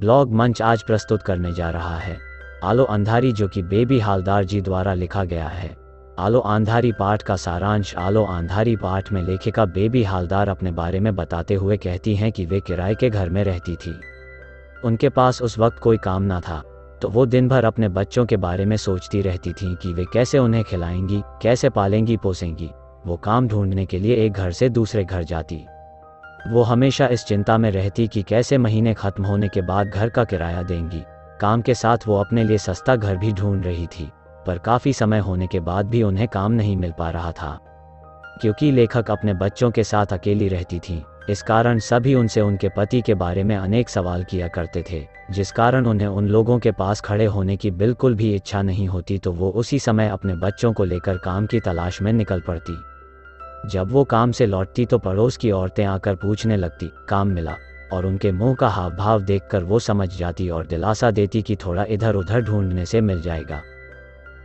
Blog मंच आज प्रस्तुत करने जा रहा है आलो अंधारी, जो कि बेबी हालदार जी द्वारा लिखा गया है। आलो अंधारी पाठ का सारांश। आलो अंधारी पाठ में लेखिका बेबी हालदार अपने बारे में बताते हुए कहती हैं कि वे किराए के घर में रहती थी। उनके पास उस वक्त कोई काम ना था, तो वो दिन भर अपने बच्चों के बारे में सोचती रहती थीं कि वे कैसे उन्हें खिलाएंगी, कैसे पालेंगी पोसेंगी। वो काम ढूंढने के लिए एक घर से दूसरे घर जाती। वो हमेशा इस चिंता में रहती कि कैसे महीने खत्म होने के बाद घर का किराया देंगी। काम के साथ वो अपने लिए सस्ता घर भी ढूंढ रही थी, पर काफ़ी समय होने के बाद भी उन्हें काम नहीं मिल पा रहा था। क्योंकि लेखक अपने बच्चों के साथ अकेली रहती थीं, इस कारण सभी उनसे उनके पति के बारे में अनेक सवाल किया करते थे, जिस कारण उन्हें उन लोगों के पास खड़े होने की बिल्कुल भी इच्छा नहीं होती। तो वो उसी समय अपने बच्चों को लेकर काम की तलाश में निकल पड़ती। जब वो काम से लौटती तो पड़ोस की औरतें आकर पूछने लगती, काम मिला? और उनके मुंह का हाव भाव देखकर वो समझ जाती और दिलासा देती कि थोड़ा इधर उधर ढूंढने से मिल जाएगा।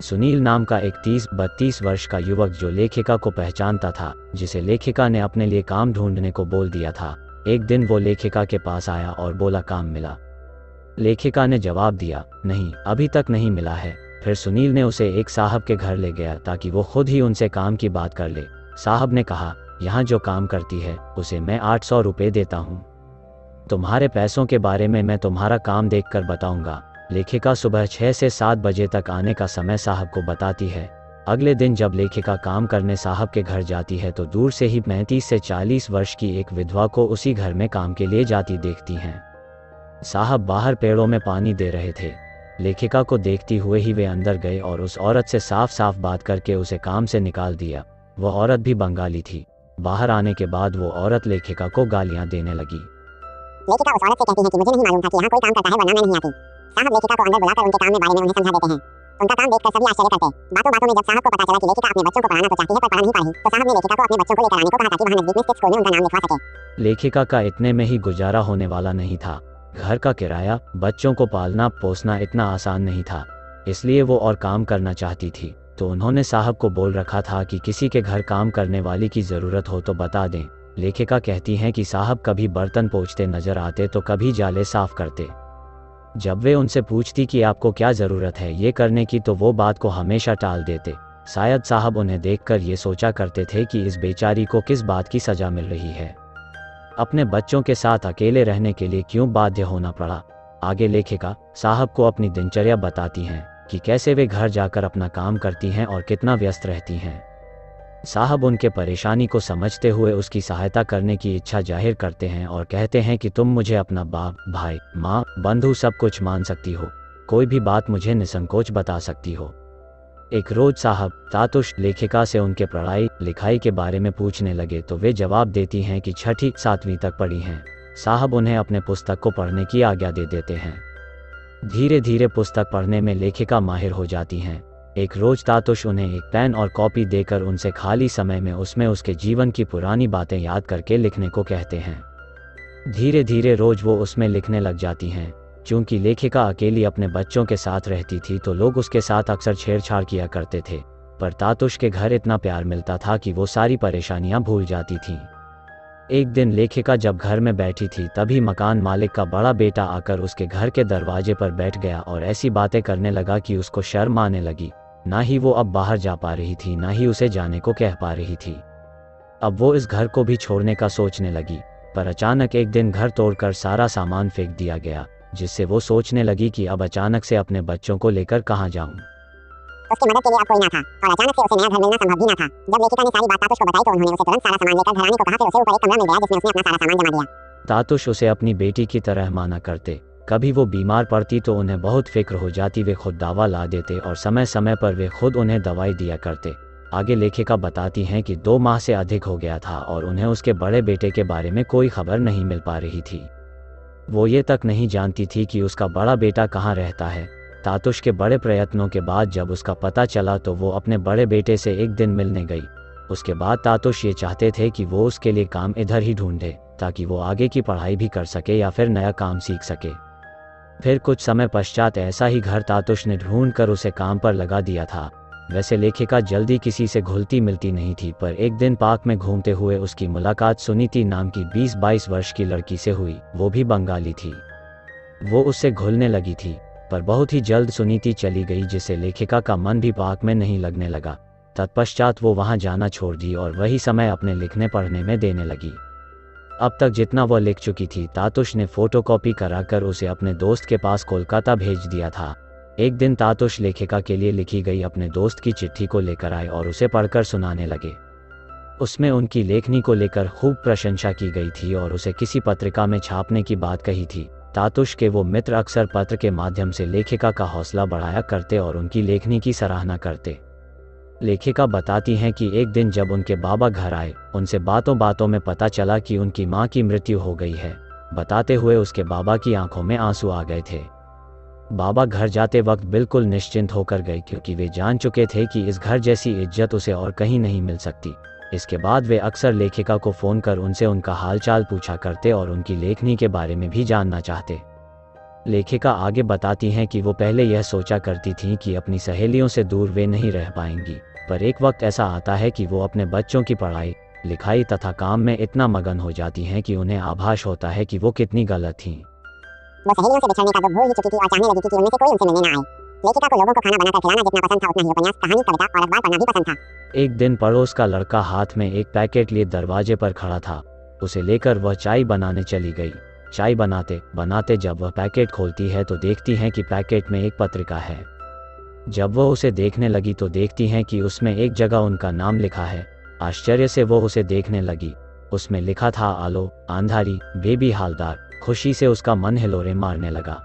सुनील नाम का एक 30-32 वर्ष का युवक जो लेखिका को पहचानता था, जिसे लेखिका ने अपने लिए काम ढूंढने को बोल दिया था, एक दिन वो लेखिका के पास आया और बोला, काम मिला? लेखिका ने जवाब दिया, नहीं, अभी तक नहीं मिला है। फिर सुनील ने उसे एक साहब के घर ले गया ताकि वो खुद ही उनसे काम की बात कर ले। साहब ने कहा, यहाँ जो काम करती है उसे मैं 800 रुपये देता हूँ। तुम्हारे पैसों के बारे में मैं तुम्हारा काम देखकर बताऊंगा। लेखिका सुबह 6 से 7 बजे तक आने का समय साहब को बताती है। अगले दिन जब लेखिका काम करने साहब के घर जाती है तो दूर से ही 35 से 40 वर्ष की एक विधवा को उसी घर में काम के लिए जाती देखती हैं। साहब बाहर पेड़ों में पानी दे रहे थे। लेखिका को देखती हुए ही वे अंदर गए और उस औरत से साफ साफ बात करके उसे काम से निकाल दिया। वह औरत भी बंगाली थी। बाहर आने के बाद वो औरत लेखिका को गालियां देने लगी। लेखिका उस औरत से कहती है कि मुझे नहीं मालूम था कि यहाँ कोई काम करता है, वरना मैं नहीं आती। साहब लेखिका को अंदर बुलाकर उनके काम के बारे में उन्हें समझा देते हैं। उनका काम देखकर सभी आश्चर्य करते। बातों बातों में जब साहब को पता चला कि लेखिका अपने बच्चों को पढ़ाना तो चाहती है पर पढ़ा नहीं पा रही, तो साहब ने लेखिका को अपने बच्चों को लेकर आने को कहा ताकि वहाँ नजदीक में स्थित स्कूल में उनका नाम लिखवा सके। लेखिका का इतने में ही गुजारा होने वाला नहीं था। घर का किराया, बच्चों को पालना पोसना इतना आसान नहीं था, इसलिए वो और काम करना चाहती थी। तो उन्होंने साहब को बोल रखा था कि किसी के घर काम करने वाली की ज़रूरत हो तो बता दें। लेखिका कहती हैं कि साहब कभी बर्तन पोंछते नजर आते तो कभी जाले साफ करते। जब वे उनसे पूछती कि आपको क्या ज़रूरत है ये करने की, तो वो बात को हमेशा टाल देते। शायद साहब उन्हें देखकर ये सोचा करते थे कि इस बेचारी को किस बात की सज़ा मिल रही है, अपने बच्चों के साथ अकेले रहने के लिए क्यों बाध्य होना पड़ा। आगे लेखिका साहब को अपनी दिनचर्या बताती हैं कि कैसे वे घर जाकर अपना काम करती हैं और कितना व्यस्त रहती हैं। साहब उनके परेशानी को समझते हुए उसकी सहायता करने की इच्छा जाहिर करते हैं और कहते हैं कि तुम मुझे अपना बाप, भाई, माँ, बंधु सब कुछ मान सकती हो, कोई भी बात मुझे निसंकोच बता सकती हो। एक रोज साहब तातुश लेखिका से उनके पढ़ाई लिखाई के बारे में पूछने लगे तो वे जवाब देती हैं कि 6ठी 7वीं तक पढ़ी हैं। साहब उन्हें अपने पुस्तक को पढ़ने की आज्ञा दे देते हैं। धीरे धीरे पुस्तक पढ़ने में लेखिका माहिर हो जाती हैं। एक रोज तातुश उन्हें एक पेन और कॉपी देकर उनसे खाली समय में उसमें उसके जीवन की पुरानी बातें याद करके लिखने को कहते हैं। धीरे धीरे रोज वो उसमें लिखने लग जाती हैं। चूंकि लेखिका अकेली अपने बच्चों के साथ रहती थी तो लोग उसके साथ अक्सर छेड़छाड़ किया करते थे, पर तातुश के घर इतना प्यार मिलता था कि वो सारी परेशानियां भूल जाती थीं। एक दिन लेखिका जब घर में बैठी थी तभी मकान मालिक का बड़ा बेटा आकर उसके घर के दरवाजे पर बैठ गया और ऐसी बातें करने लगा कि उसको शर्म आने लगी। ना ही वो अब बाहर जा पा रही थी, ना ही उसे जाने को कह पा रही थी। अब वो इस घर को भी छोड़ने का सोचने लगी, पर अचानक एक दिन घर तोड़कर सारा सामान फेंक दिया गया, जिससे वो सोचने लगी कि अब अचानक से अपने बच्चों को लेकर कहाँ जाऊं। उसकी मदद के लिए अब कोई ना था और अचानक से उसे नया घर मिलना संभव भी ना था। जब लेखिका ने सारी बात तातुश को बताई तो उन्होंने उसे तुरंत सारा सामान लेकर घर आने को कहा। फिर उसे ऊपर एक कमरा मिल गया जिसमें उसने अपना सारा सामान जमा दिया। तातुश उसे अपनी बेटी की तरह माना करते। कभी वो बीमार पड़ती तो उन्हें बहुत फिक्र हो जाती। वे खुद दवा ला देते और समय समय पर वे खुद उन्हें दवाई दिया करते। आगे लेखिका बताती हैं कि 2 माह से अधिक हो गया था और उन्हें उसके बड़े बेटे के बारे में कोई खबर नहीं मिल पा रही थी। वो ये तक नहीं जानती थी कि उसका बड़ा बेटा कहाँ रहता है। तातुश के बड़े प्रयत्नों के बाद जब उसका पता चला तो वो अपने बड़े बेटे से एक दिन मिलने गई। उसके बाद तातुश ये चाहते थे कि वो उसके लिए काम इधर ही ढूंढे ताकि वो आगे की पढ़ाई भी कर सके या फिर नया काम सीख सके। फिर कुछ समय पश्चात ऐसा ही घर तातुश ने ढूंढ कर उसे काम पर लगा दिया था। वैसे लेखिका जल्दी किसी से घुलती मिलती नहीं थी, पर एक दिन पार्क में घूमते हुए उसकी मुलाकात सुनीति नाम की 20-22 वर्ष की लड़की से हुई। वो भी बंगाली थी। वो उससे घुलने लगी थी, पर बहुत ही जल्द सुनीति चली गई, जिससे लेखिका का मन भी पाक में नहीं लगने लगा। तत्पश्चात वो वहाँ जाना छोड़ दी और वही समय अपने लिखने पढ़ने में देने लगी। अब तक जितना वह लिख चुकी थी, तातुश ने फोटोकॉपी कराकर उसे अपने दोस्त के पास कोलकाता भेज दिया था। एक दिन तातुश लेखिका के लिए लिखी गई अपने दोस्त की चिट्ठी को लेकर आए और उसे पढ़कर सुनाने लगे। उसमें उनकी लेखनी को लेकर खूब प्रशंसा की गई थी और उसे किसी पत्रिका में छापने की बात कही थी। तातुश के वो मित्र अक्सर पत्र के माध्यम से लेखिका का हौसला बढ़ाया करते और उनकी लेखनी की सराहना करते। लेखिका बताती हैं कि एक दिन जब उनके बाबा घर आए, उनसे बातों बातों में पता चला कि उनकी माँ की मृत्यु हो गई है। बताते हुए उसके बाबा की आंखों में आंसू आ गए थे। बाबा घर जाते वक्त बिल्कुल निश्चिंत होकर गए, क्योंकि वे जान चुके थे कि इस घर जैसी इज्जत उसे और कहीं नहीं मिल सकती। इसके बाद वे अक्सर लेखिका को फ़ोन कर उनसे उनका हालचाल पूछा करते और उनकी लेखनी के बारे में भी जानना चाहते। लेखिका आगे बताती हैं कि वो पहले यह सोचा करती थीं कि अपनी सहेलियों से दूर वे नहीं रह पाएंगी, पर एक वक्त ऐसा आता है कि वो अपने बच्चों की पढ़ाई, लिखाई तथा काम में इतना मगन हो जाती हैं कि उन्हें आभास होता है कि वो कितनी गलत थीं। वो सहेलियों से बिछड़ने का दुख भूल ही चुकी थी और चाहने लगी थी कि उनमें से कोई उनसे मिलने न आए। लेखिका को लोगों को खाना बनाकर खिलाना जितना पसंद था, उतना ही उपन्यास, कहानी, कविता और अखबार पढ़ना भी पसंद था। एक दिन पड़ोस का लड़का हाथ में एक पैकेट लिए दरवाजे पर खड़ा था। उसे लेकर वह चाय बनाने चली गई। चाय बनाते बनाते जब वह पैकेट खोलती है तो देखती हैं कि पैकेट में एक पत्रिका है। जब वह उसे देखने लगी तो देखती हैं कि उसमें एक जगह उनका नाम लिखा है। आश्चर्य से वो उसे देखने लगी। उसमें लिखा था आलो आंधारी बेबी हालदार। खुशी से उसका मन हिलोरे मारने लगा।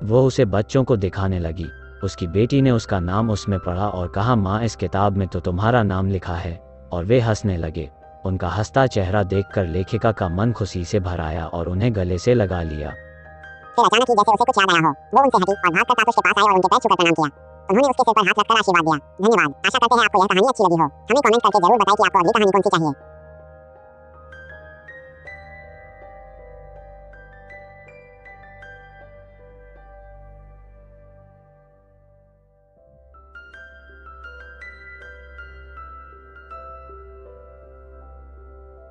वो उसे बच्चों को दिखाने लगी। उसकी बेटी ने उसका नाम उसमें पढ़ा और कहा, माँ इस किताब में तो तुम्हारा नाम लिखा है। और वे हंसने लगे। उनका हंसता चेहरा देखकर लेखिका का मन खुशी से भर आया और उन्हें गले से लगा लिया। फिर अचानक ही जैसे उसे कुछ याद आया हो, वो उनसे हटी और भागकर तातुश के पास आई और उनके पैर छूकर प्रणाम किया। उन्होंने उसके सिर पर हाथ रखकर आशीर्वाद दिया। धन्यवाद। आशा करते हैं आपको यह कहानी अच्छी लगी हो। हमें कमेंट करके जरूर बताएं कि आपको अगली कहानी कौन सी चाहिए।